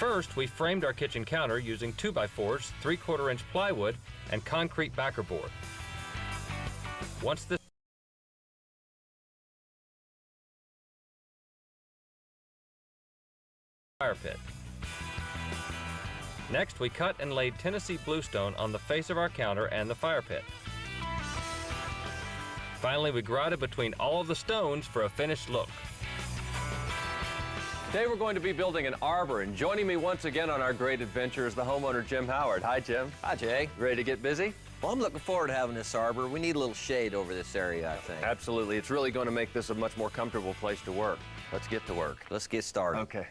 First, we framed our kitchen counter using 2x4s, 3/4-inch plywood, and concrete backer board. Once this fire pit. Next, we cut and laid Tennessee bluestone on the face of our counter and the fire pit. Finally, we grouted between all of the stones for a finished look. Today we're going to be building an arbor, and joining me once again on our great adventure is the homeowner, Jim Howard. Hi, Jim. Hi, Jay. Ready to get busy? Well, I'm looking forward to having this arbor. We need a little shade over this area, I think. Absolutely. It's really going to make this a much more comfortable place to work. Let's get to work. Let's get started. Okay.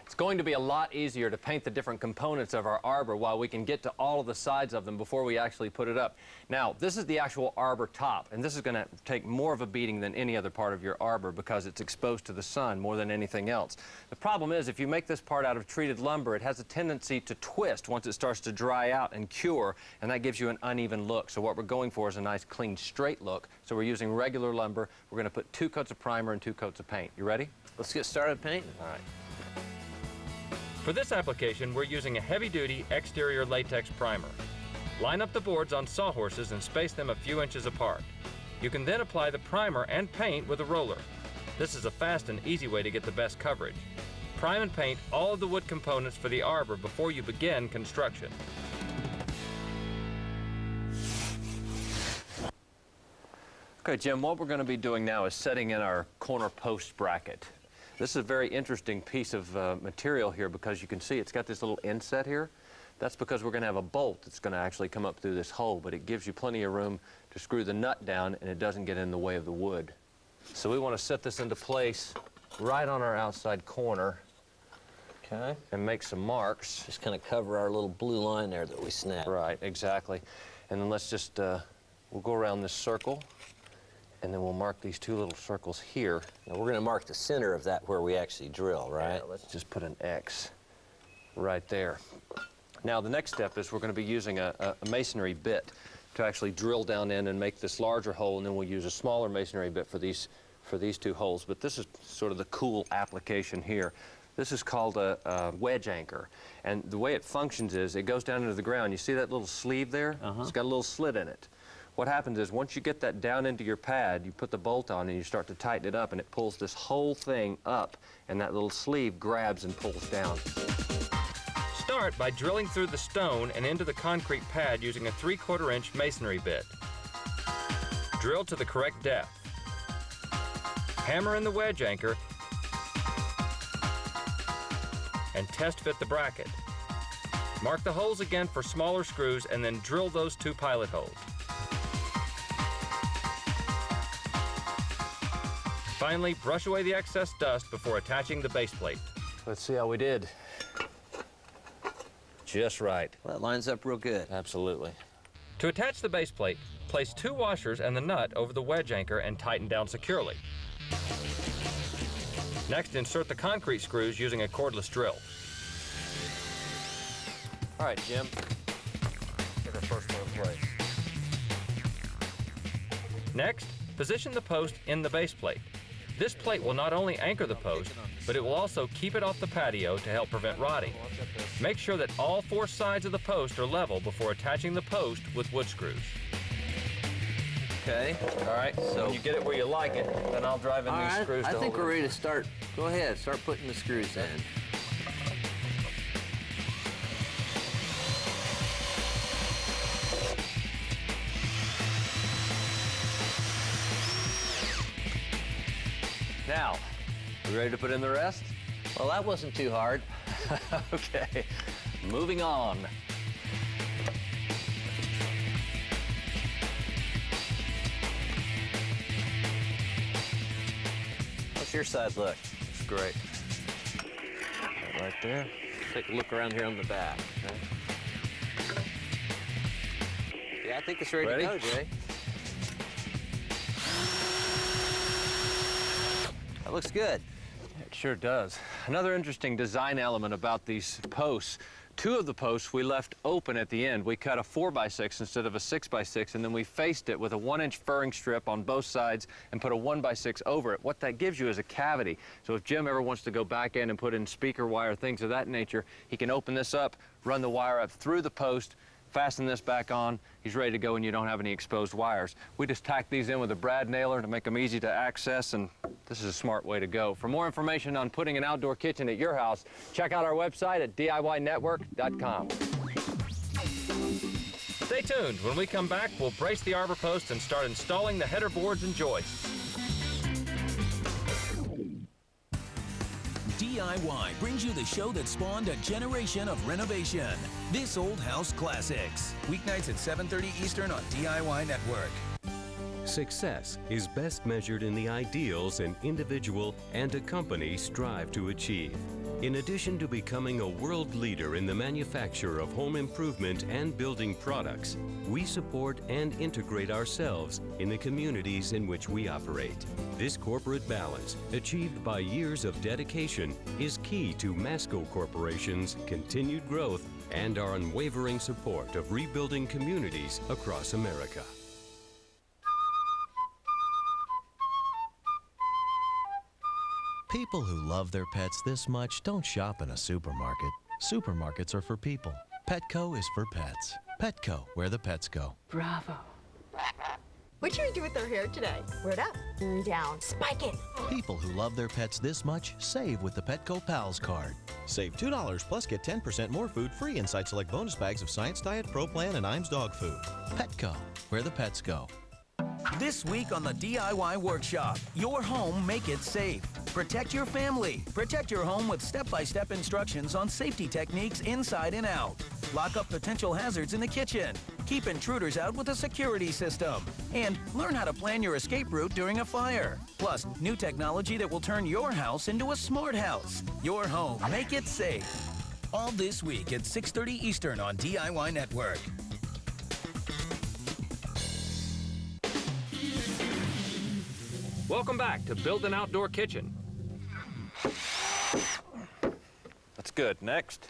It's going to be a lot easier to paint the different components of our arbor while we can get to all of the sides of them before we actually put it up. Now, this is the actual arbor top, and this is going to take more of a beating than any other part of your arbor because it's exposed to the sun more than anything else. The problem is, if you make this part out of treated lumber, it has a tendency to twist once it starts to dry out and cure, and that gives you an uneven look. So what we're going for is a nice, clean, straight look. So we're using regular lumber. We're going to put 2 coats of primer and 2 coats of paint. You ready? Let's get started painting. All right. For this application, we're using a heavy-duty exterior latex primer. Line up the boards on sawhorses and space them a few inches apart. You can then apply the primer and paint with a roller. This is a fast and easy way to get the best coverage. Prime and paint all of the wood components for the arbor before you begin construction. Okay, Jim, what we're going to be doing now is setting in our corner post bracket. This is a very interesting piece of material here because you can see it's got this little inset here. That's because we're going to have a bolt that's going to actually come up through this hole, but it gives you plenty of room to screw the nut down and it doesn't get in the way of the wood. So we want to set this into place right on our outside corner. Okay. And make some marks. Just kind of cover our little blue line there that we snapped. Right, exactly. And then let's just, we'll go around this circle. And then we'll mark these 2 little circles here. Now we're going to mark the center of that where we actually drill, right? Yeah, let's just put an X right there. Now the next step is we're going to be using a masonry bit to actually drill down in and make this larger hole, and then we'll use a smaller masonry bit for these 2 holes. But this is sort of the cool application here. This is called a wedge anchor. And the way it functions is it goes down into the ground. You see that little sleeve there? It's got a little slit in it. What happens is once you get that down into your pad, you put the bolt on and you start to tighten it up, and it pulls this whole thing up, and that little sleeve grabs and pulls down. Start by drilling through the stone and into the concrete pad using a 3/4-inch masonry bit. Drill to the correct depth. Hammer in the wedge anchor and test fit the bracket. Mark the holes again for smaller screws and then drill those 2 pilot holes. Finally, brush away the excess dust before attaching the base plate. Let's see how we did. Just right. Well, that lines up real good. Absolutely. To attach the base plate, place 2 washers and the nut over the wedge anchor and tighten down securely. Next, insert the concrete screws using a cordless drill. All right, Jim. Get our first one in place. Next, position the post in the base plate. This plate will not only anchor the post, but it will also keep it off the patio to help prevent rotting. Make sure that all 4 sides of the post are level before attaching the post with wood screws. Okay. All right, so when you get it where you like it, then I'll drive in these screws. I think we're ready to start. Go ahead, start putting the screws in. Now, we ready to put in the rest? Well, that wasn't too hard. Okay, moving on. What's your side look? It's great. Right there. Take a look around here on the back. Okay. Yeah, I think it's ready to go, Jay. That looks good. It sure does. Another interesting design element about these posts, 2 of the posts we left open at the end. We cut a 4x6 instead of a 6x6, and then we faced it with a 1-inch furring strip on both sides and put a 1x6 over it. What that gives you is a cavity. So if Jim ever wants to go back in and put in speaker wire, things of that nature, he can open this up, run the wire up through the post, fasten this back on, he's ready to go, and you don't have any exposed wires. We just tack these in with a brad nailer to make them easy to access, and this is a smart way to go. For more information on putting an outdoor kitchen at your house, check out our website at DIYnetwork.com. Stay tuned. When we come back, we'll brace the arbor post and start installing the header boards and joists. DIY brings you the show that spawned a generation of renovation. This Old House Classics. Weeknights at 7:30 Eastern on DIY Network. Success is best measured in the ideals an individual and a company strive to achieve. In addition to becoming a world leader in the manufacture of home improvement and building products, we support and integrate ourselves in the communities in which we operate. This corporate balance, achieved by years of dedication, is key to Masco Corporation's continued growth and our unwavering support of rebuilding communities across America. People who love their pets this much don't shop in a supermarket. Supermarkets are for people. Petco is for pets. Petco, where the pets go. Bravo. What should we do with their hair today? Wear it up, down, spike it. People who love their pets this much save with the Petco Pals card. Save $2 plus get 10% more food free inside select bonus bags of Science Diet, Pro Plan, and Iams dog food. Petco, where the pets go. This week on the DIY Workshop, your home, make it safe. Protect your family. Protect your home with step-by-step instructions on safety techniques inside and out. Lock up potential hazards in the kitchen. Keep intruders out with a security system. And learn how to plan your escape route during a fire. Plus, new technology that will turn your house into a smart house. Your home, make it safe. All this week at 6:30 Eastern on DIY Network. Welcome back to Build an Outdoor Kitchen. That's good. Next.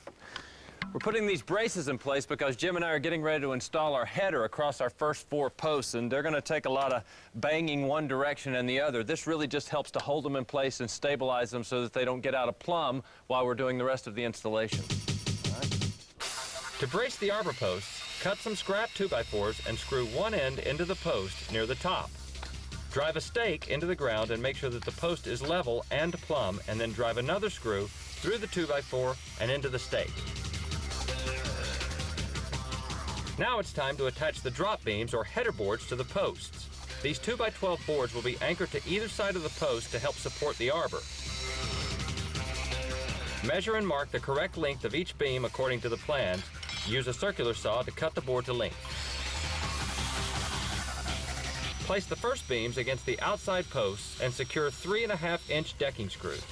We're putting these braces in place because Jim and I are getting ready to install our header across our first 4 posts, and they're going to take a lot of banging one direction and the other. This really just helps to hold them in place and stabilize them so that they don't get out of plumb while we're doing the rest of the installation. All right. To brace the arbor posts, cut some scrap 2x4s and screw one end into the post near the top. Drive a stake into the ground and make sure that the post is level and plumb, and then drive another screw through the 2x4 and into the stake. Now it's time to attach the drop beams or header boards to the posts. These 2x12 boards will be anchored to either side of the post to help support the arbor. Measure and mark the correct length of each beam according to the plans. Use a circular saw to cut the board to length. Place the first beams against the outside posts and secure 3.5-inch decking screws.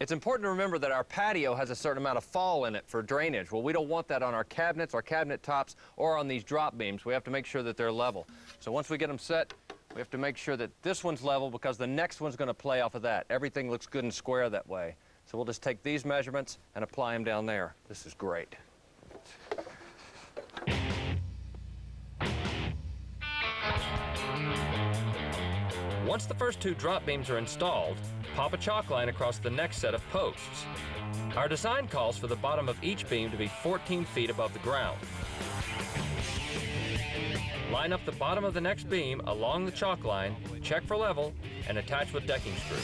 It's important to remember that our patio has a certain amount of fall in it for drainage. Well, we don't want that on our cabinets, our cabinet tops, or on these drop beams. We have to make sure that they're level. So once we get them set, we have to make sure that this one's level because the next one's going to play off of that. Everything looks good and square that way. So we'll just take these measurements and apply them down there. This is great. Once the first 2 drop beams are installed, pop a chalk line across the next set of posts. Our design calls for the bottom of each beam to be 14 feet above the ground. Line up the bottom of the next beam along the chalk line, check for level, and attach with decking screws.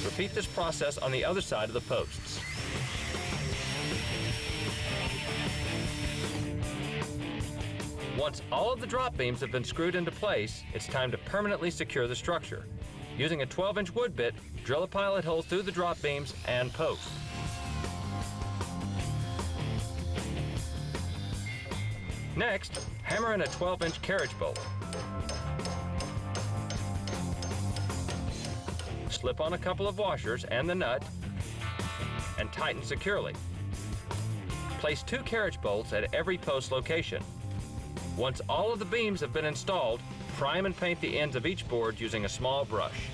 Repeat this process on the other side of the posts. Once all of the drop beams have been screwed into place, it's time to permanently secure the structure. Using a 12-inch wood bit, drill a pilot hole through the drop beams and post. Next, hammer in a 12-inch carriage bolt. Slip on a couple of washers and the nut, and tighten securely. Place 2 carriage bolts at every post location. Once all of the beams have been installed, prime and paint the ends of each board using a small brush.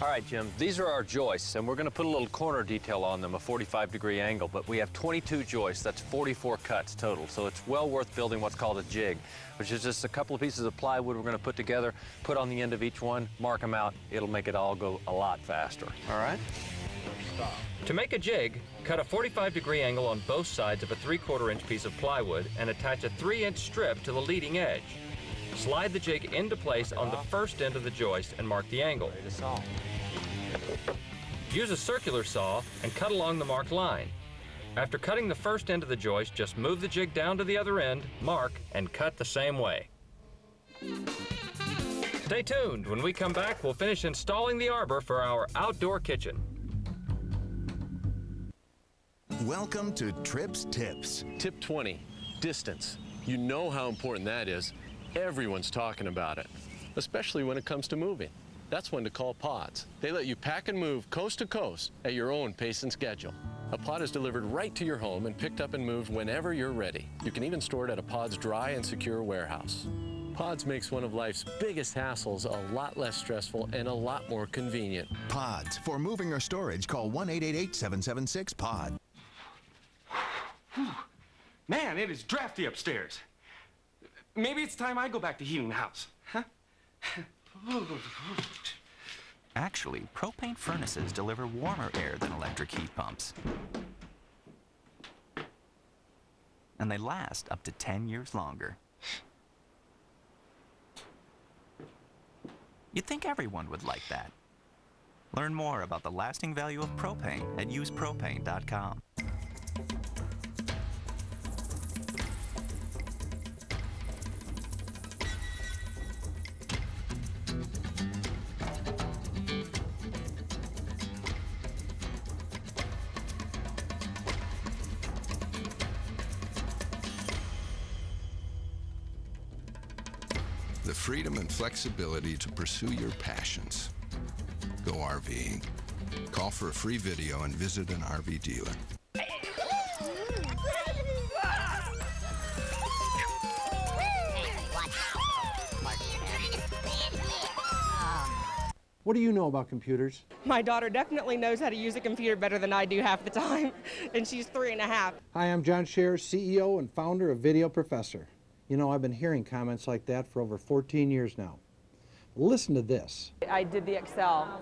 All right, Jim, these are our joists, and we're going to put a little corner detail on them, a 45-degree angle, but we have 22 joists. That's 44 cuts total, so it's well worth building what's called a jig, which is just a couple of pieces of plywood we're going to put together, put on the end of each one, mark them out. It'll make it all go a lot faster. All right. To make a jig, cut a 45-degree angle on both sides of a 3/4-inch piece of plywood and attach a 3-inch strip to the leading edge. Slide the jig into place on the first end of the joist and mark the angle. Use a circular saw and cut along the marked line. After cutting the first end of the joist, just move the jig down to the other end, mark, and cut the same way. Stay tuned. When we come back, we'll finish installing the arbor for our outdoor kitchen. Welcome to Trips Tips. Tip 20, distance. You know how important that is. Everyone's talking about it, especially when it comes to moving. That's when to call Pods. They let you pack and move coast to coast at your own pace and schedule. A pod is delivered right to your home and picked up and moved whenever you're ready. You can even store it at a Pod's dry and secure warehouse. Pods makes one of life's biggest hassles a lot less stressful and a lot more convenient. Pods. For moving or storage, call 1-888-776-POD. Man, it is drafty upstairs. Maybe it's time I go back to heating the house, huh? Actually, propane furnaces deliver warmer air than electric heat pumps. And they last up to 10 years longer. You'd think everyone would like that. Learn more about the lasting value of propane at usepropane.com. The freedom and flexibility to pursue your passions. Go RVing. Call for a free video and visit an RV dealer. What do you know about computers? My daughter definitely knows how to use a computer better than I do half the time, and she's 3 1/2. Hi, I'm John Scher, CEO and founder of Video Professor. You know, I've been hearing comments like that for over 14 years now. Listen to this. I did the Excel,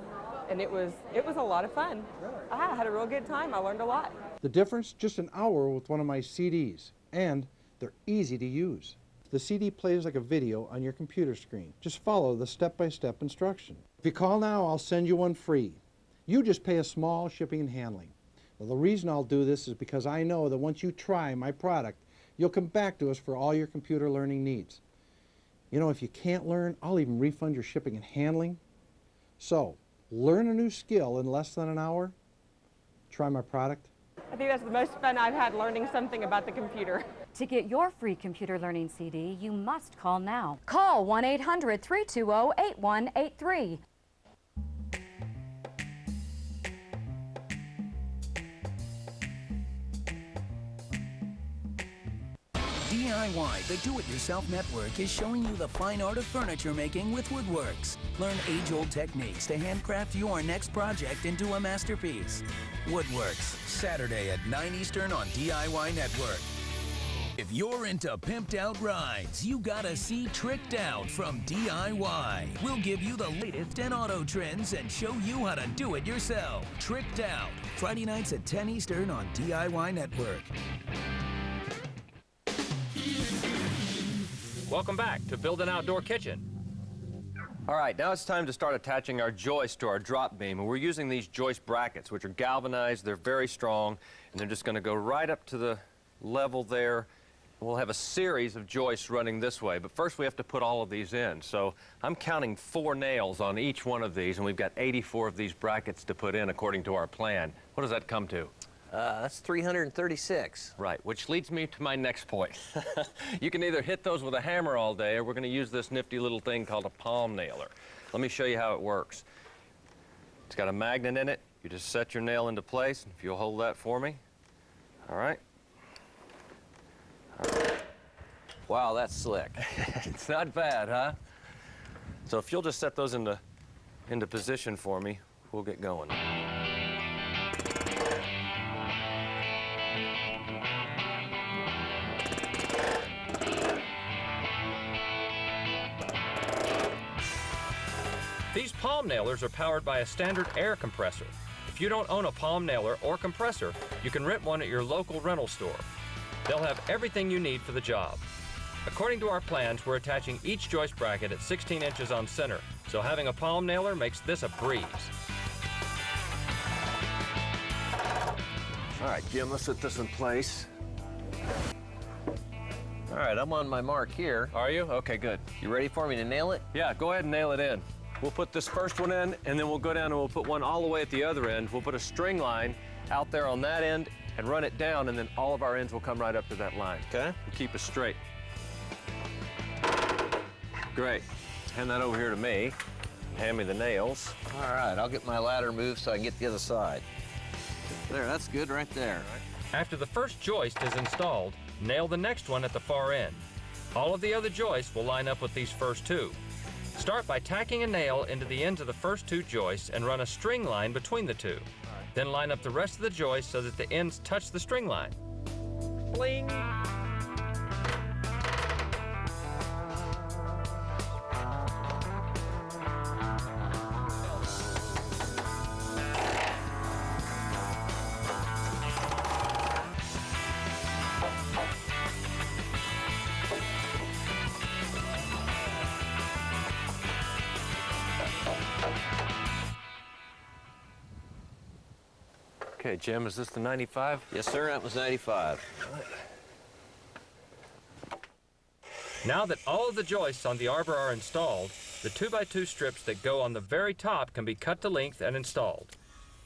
and it was a lot of fun. I had a real good time. I learned a lot. The difference? Just an hour with one of my CDs, and they're easy to use. The CD plays like a video on your computer screen. Just follow the step-by-step instruction. If you call now, I'll send you one free. You just pay a small shipping and handling. Well, the reason I'll do this is because I know that once you try my product, you'll come back to us for all your computer learning needs. You know, if you can't learn, I'll even refund your shipping and handling. So, learn a new skill in less than an hour. Try my product. I think that's the most fun I've had, learning something about the computer. To get your free computer learning CD, you must call now. Call 1-800-320-8183. DIY, the Do-It-Yourself Network, is showing you the fine art of furniture making with Woodworks. Learn age-old techniques to handcraft your next project into a masterpiece. Woodworks, Saturday at 9 Eastern on DIY Network. If you're into pimped out rides, you gotta see Tricked Out from DIY. We'll give you the latest in auto trends and show you how to do it yourself. Tricked Out, Friday nights at 10 Eastern on DIY Network. Welcome back to Build an Outdoor Kitchen. All right, now it's time to start attaching our joist to our drop beam. And we're using these joist brackets, which are galvanized. They're very strong, and they're just going to go right up to the level there. We'll have a series of joists running this way, but first we have to put all of these in. So I'm counting 4 nails on each one of these, and we've got 84 of these brackets to put in according to our plan. What does that come to? That's 336. Right, which leads me to my next point. You can either hit those with a hammer all day, or we're going to use this nifty little thing called a palm nailer. Let me show you how it works. It's got a magnet in it. You just set your nail into place. If you'll hold that for me. All right. All right. Wow, that's slick. It's not bad, huh? So if you'll just set those into position for me, we'll get going. These palm nailers are powered by a standard air compressor. If you don't own a palm nailer or compressor, you can rent one at your local rental store. They'll have everything you need for the job. According to our plans, we're attaching each joist bracket at 16 inches on center, so having a palm nailer makes this a breeze. All right, Jim, let's set this in place. All right, I'm on my mark here. Are you? Okay, good. You ready for me to nail it? Yeah, go ahead and nail it in. We'll put this first one in, and then we'll go down and we'll put one all the way at the other end. We'll put a string line out there on that end and run it down, and then all of our ends will come right up to that line. Okay. And keep us straight. Great. Hand that over here to me. Hand me the nails. All right, I'll get my ladder moved so I can get the other side. There, that's good right there. After the first joist is installed, nail the next one at the far end. All of the other joists will line up with these first two. Start by tacking a nail into the ends of the first two joists and run a string line between the two. Then line up the rest of the joists so that the ends touch the string line. Bling! Okay, Jim, is this the 95? Yes, sir, that was 95. Now that all of the joists on the arbor are installed, the 2x2 strips that go on the very top can be cut to length and installed.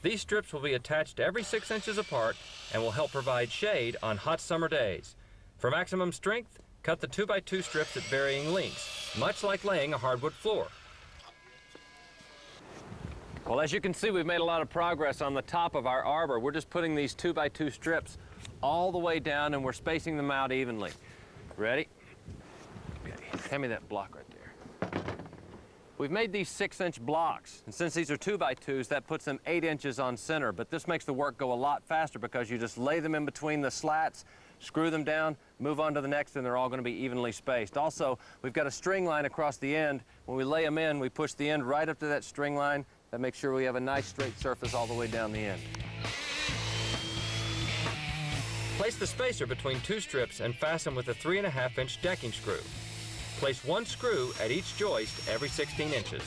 These strips will be attached every 6 inches apart and will help provide shade on hot summer days. For maximum strength, cut the 2x2 strips at varying lengths, much like laying a hardwood floor. Well, as you can see, we've made a lot of progress on the top of our arbor. We're just putting these 2x2 strips all the way down, and we're spacing them out evenly. Ready? Okay, hand me that block right there. We've made these 6-inch blocks, and since these are 2x2s, that puts them 8 inches on center, but this makes the work go a lot faster because you just lay them in between the slats, screw them down, move on to the next, and they're all going to be evenly spaced. Also, we've got a string line across the end. When we lay them in, we push the end right up to that string line. That makes sure we have a nice straight surface all the way down the end. Place the spacer between two strips and fasten with a 3.5-inch decking screw. Place one screw at each joist every 16 inches.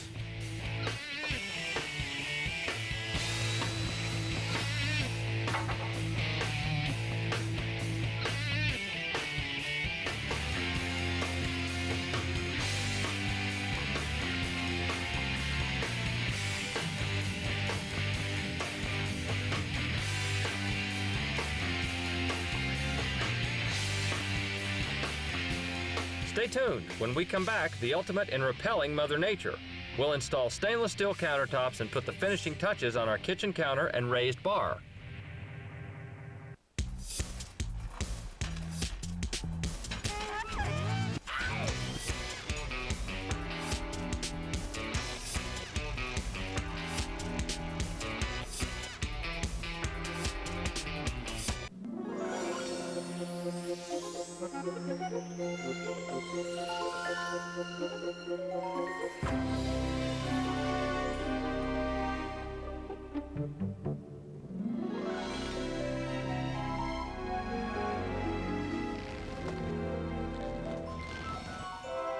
Stay tuned. When we come back, the ultimate in repelling Mother Nature. We'll install stainless steel countertops and put the finishing touches on our kitchen counter and raised bar.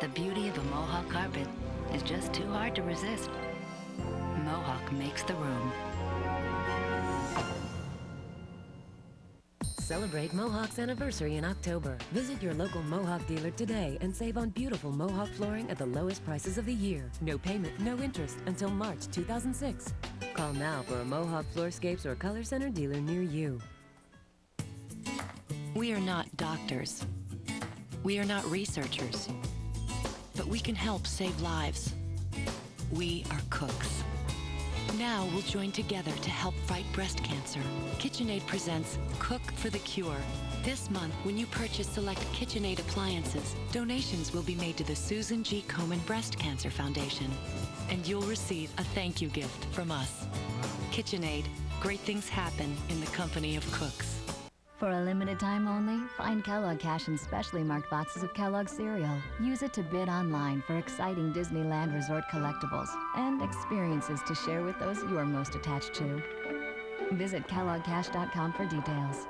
The beauty of a Mohawk carpet is just too hard to resist. Mohawk makes the room. Celebrate Mohawk's anniversary in October. Visit your local Mohawk dealer today and save on beautiful Mohawk flooring at the lowest prices of the year. No payment, no interest until March 2006. Call now for a Mohawk Floorscapes or Color Center dealer near you. We are not doctors. We are not researchers. But we can help save lives. We are cooks. Now we'll join together to help fight breast cancer. KitchenAid presents Cook for the Cure. This month, when you purchase select KitchenAid appliances, donations will be made to the Susan G. Komen Breast Cancer Foundation. And you'll receive a thank you gift from us. KitchenAid, great things happen in the company of cooks. For a limited time only, find Kellogg Cash in specially marked boxes of Kellogg cereal. Use it to bid online for exciting Disneyland Resort collectibles and experiences to share with those you are most attached to. Visit kelloggcash.com for details.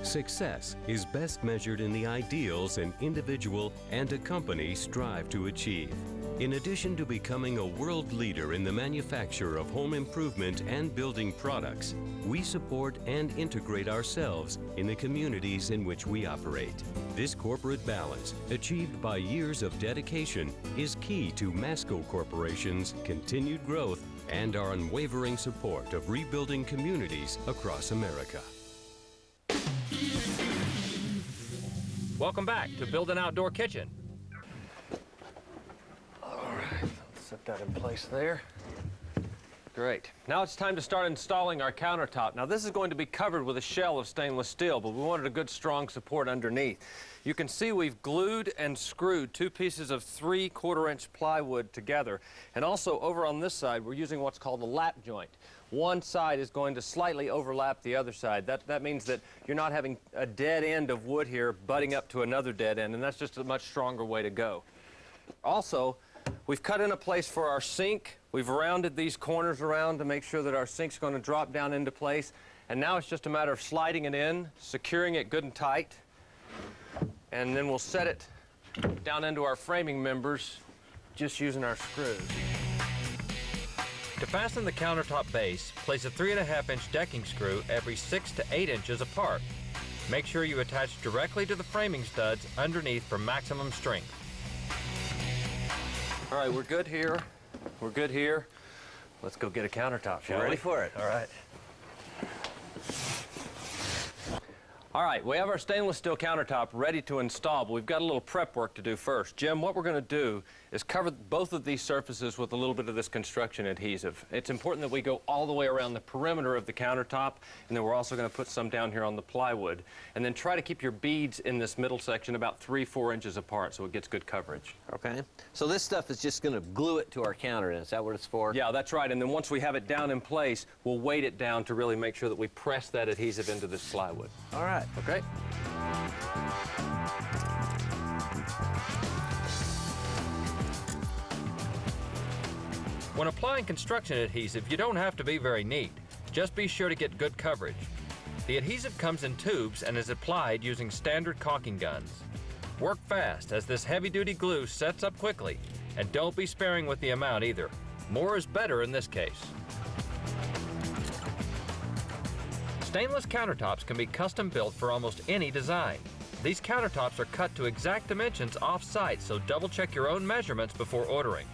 Success is best measured in the ideals an individual and a company strive to achieve. In addition to becoming a world leader in the manufacture of home improvement and building products, we support and integrate ourselves in the communities in which we operate. This corporate balance, achieved by years of dedication, is key to Masco Corporation's continued growth and our unwavering support of rebuilding communities across America. Welcome back to Build an Outdoor Kitchen. Set that in place there. Great. Now it's time to start installing our countertop. Now this is going to be covered with a shell of stainless steel, but we wanted a good strong support underneath. You can see we've glued and screwed 2 pieces of 3/4-inch plywood together. And also over on this side, we're using what's called a lap joint. One side is going to slightly overlap the other side. That means that you're not having a dead end of wood here butting up to another dead end, and that's just a much stronger way to go. Also, we've cut in a place for our sink. We've rounded these corners around to make sure that our sink's going to drop down into place. And now it's just a matter of sliding it in, securing it good and tight, and then we'll set it down into our framing members just using our screws. To fasten the countertop base, place a 3.5-inch decking screw every 6 to 8 inches apart. Make sure you attach directly to the framing studs underneath for maximum strength. All right, we're good here. We're good here. Let's go get a countertop, shall we? Ready for it. All right. All right, we have our stainless steel countertop ready to install, but we've got a little prep work to do first. Jim, what we're going to do is cover both of these surfaces with a little bit of this construction adhesive. It's important that we go all the way around the perimeter of the countertop, and then we're also going to put some down here on the plywood. And then try to keep your beads in this middle section about 3-4 inches apart so it gets good coverage. Okay. So this stuff is just going to glue it to our counter, is that what it's for? Yeah, that's right. And then once we have it down in place, we'll weight it down to really make sure that we press that adhesive into this plywood. All right. Okay? When applying construction adhesive, you don't have to be very neat. Just be sure to get good coverage. The adhesive comes in tubes and is applied using standard caulking guns. Work fast, as this heavy-duty glue sets up quickly, and don't be sparing with the amount either. More is better in this case. Stainless countertops can be custom built for almost any design. These countertops are cut to exact dimensions off-site, so double-check your own measurements before ordering.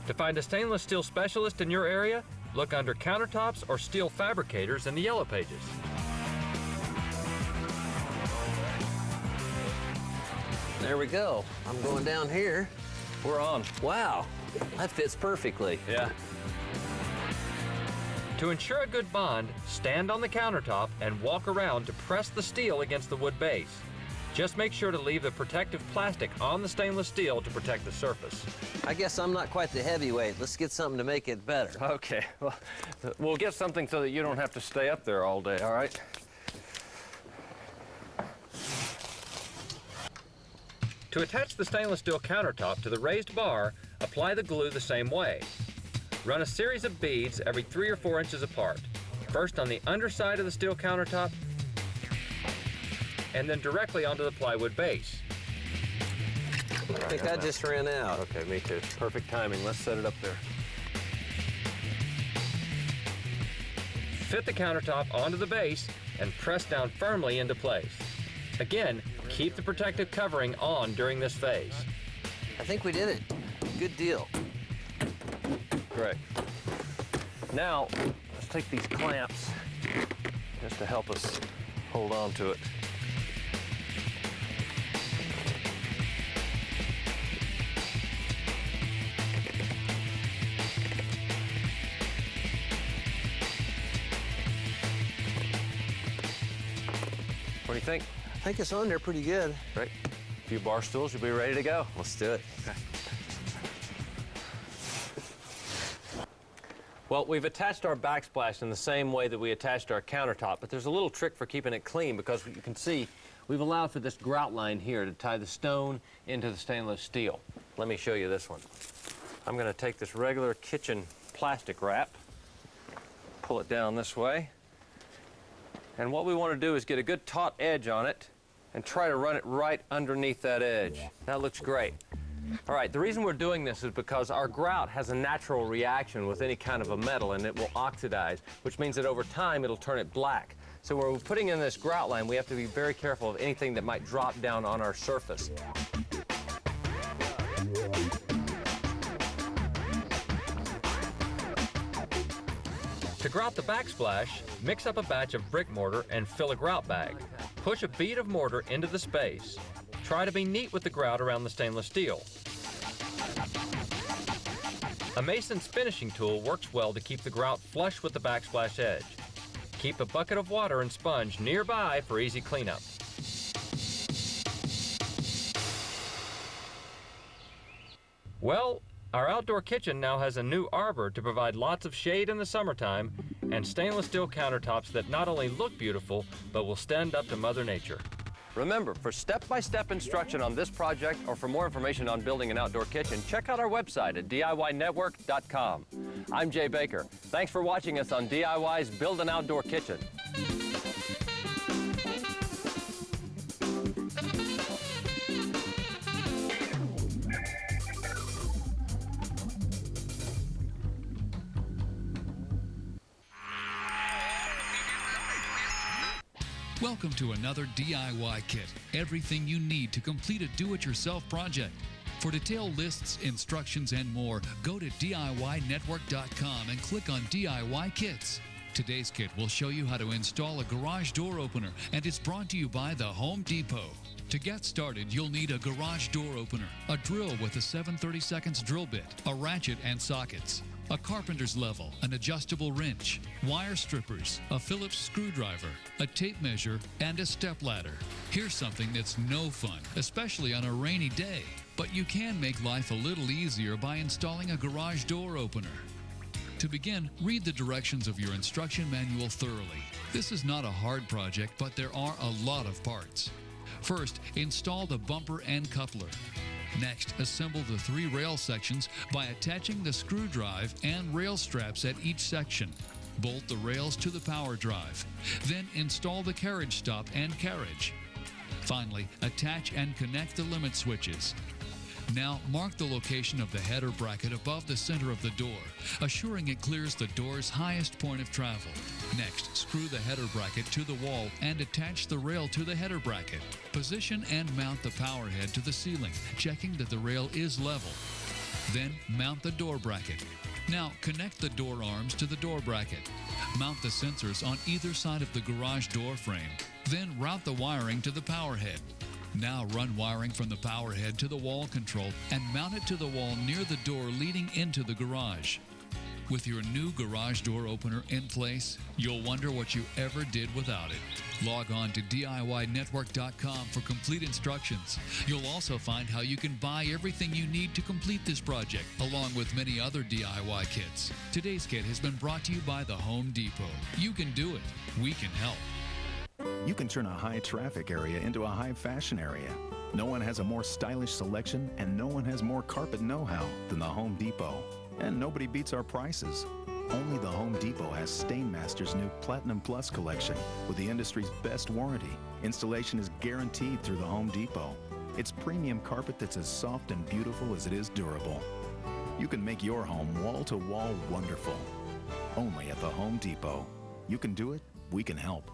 To find a stainless steel specialist in your area, look under countertops or steel fabricators in the yellow pages. There we go. I'm going down here. We're on. Wow, that fits perfectly. Yeah. To ensure a good bond, stand on the countertop and walk around to press the steel against the wood base. Just make sure to leave the protective plastic on the stainless steel to protect the surface. I guess I'm not quite the heavyweight. Let's get something to make it better. Okay. Well, we'll get something so that you don't have to stay up there all day, all right? To attach the stainless steel countertop to the raised bar, apply the glue the same way. Run a series of beads every 3 or 4 inches apart. First on the underside of the steel countertop, and then directly onto the plywood base. I think I just ran out. Okay, me too. Perfect timing. Let's set it up there. Fit the countertop onto the base and press down firmly into place. Again, keep the protective covering on during this phase. I think we did it. Good deal. Great. Now, let's take these clamps just to help us hold on to it. What do you think? I think it's on there pretty good. Great. A few bar stools, you'll be ready to go. Let's do it. Okay. Well, we've attached our backsplash in the same way that we attached our countertop, but there's a little trick for keeping it clean because you can see we've allowed for this grout line here to tie the stone into the stainless steel. Let me show you this one. I'm going to take this regular kitchen plastic wrap, pull it down this way, and what we want to do is get a good taut edge on it and try to run it right underneath that edge. That looks great. All right, the reason we're doing this is because our grout has a natural reaction with any kind of a metal and it will oxidize, which means that over time it'll turn it black. So when we're putting in this grout line, we have to be very careful of anything that might drop down on our surface. To grout the backsplash, mix up a batch of brick mortar and fill a grout bag. Push a bead of mortar into the space. Try to be neat with the grout around the stainless steel. A mason's finishing tool works well to keep the grout flush with the backsplash edge. Keep a bucket of water and sponge nearby for easy cleanup. Well, our outdoor kitchen now has a new arbor to provide lots of shade in the summertime and stainless steel countertops that not only look beautiful, but will stand up to Mother Nature. Remember, for step-by-step instruction on this project or for more information on building an outdoor kitchen, check out our website at DIYnetwork.com. I'm Jay Baker. Thanks for watching us on DIY's Build an Outdoor Kitchen. Welcome to another DIY kit. Everything you need to complete a do-it-yourself project. For detailed lists, instructions, and more, go to DIYnetwork.com and click on DIY Kits. Today's kit will show you how to install a garage door opener, and it's brought to you by the Home Depot. To get started, you'll need a garage door opener, a drill with a 7/32 drill bit, a ratchet and sockets, a carpenter's level, an adjustable wrench, wire strippers, a Phillips screwdriver, a tape measure, and a stepladder. Here's something that's no fun, especially on a rainy day, but you can make life a little easier by installing a garage door opener. To begin, read the directions of your instruction manual thoroughly. This is not a hard project, but there are a lot of parts. First, install the bumper and coupler. Next, assemble the 3 rail sections by attaching the screw drive and rail straps at each section. Bolt the rails to the power drive. Then install the carriage stop and carriage. Finally, attach and connect the limit switches. Now, mark the location of the header bracket above the center of the door, assuring it clears the door's highest point of travel. Next, screw the header bracket to the wall and attach the rail to the header bracket. Position and mount the power head to the ceiling, checking that the rail is level. Then, mount the door bracket. Now, connect the door arms to the door bracket. Mount the sensors on either side of the garage door frame. Then, route the wiring to the power head. Now run wiring from the power head to the wall control and mount it to the wall near the door leading into the garage. With your new garage door opener in place, you'll wonder what you ever did without it. Log on to DIYnetwork.com for complete instructions. You'll also find how you can buy everything you need to complete this project, along with many other DIY kits. Today's kit has been brought to you by the Home Depot. You can do it. We can help. You can turn a high-traffic area into a high-fashion area. No one has a more stylish selection, and no one has more carpet know-how than the Home Depot. And nobody beats our prices. Only the Home Depot has Stainmaster's new Platinum Plus collection with the industry's best warranty. Installation is guaranteed through the Home Depot. It's premium carpet that's as soft and beautiful as it is durable. You can make your home wall-to-wall wonderful. Only at the Home Depot. You can do it, we can help.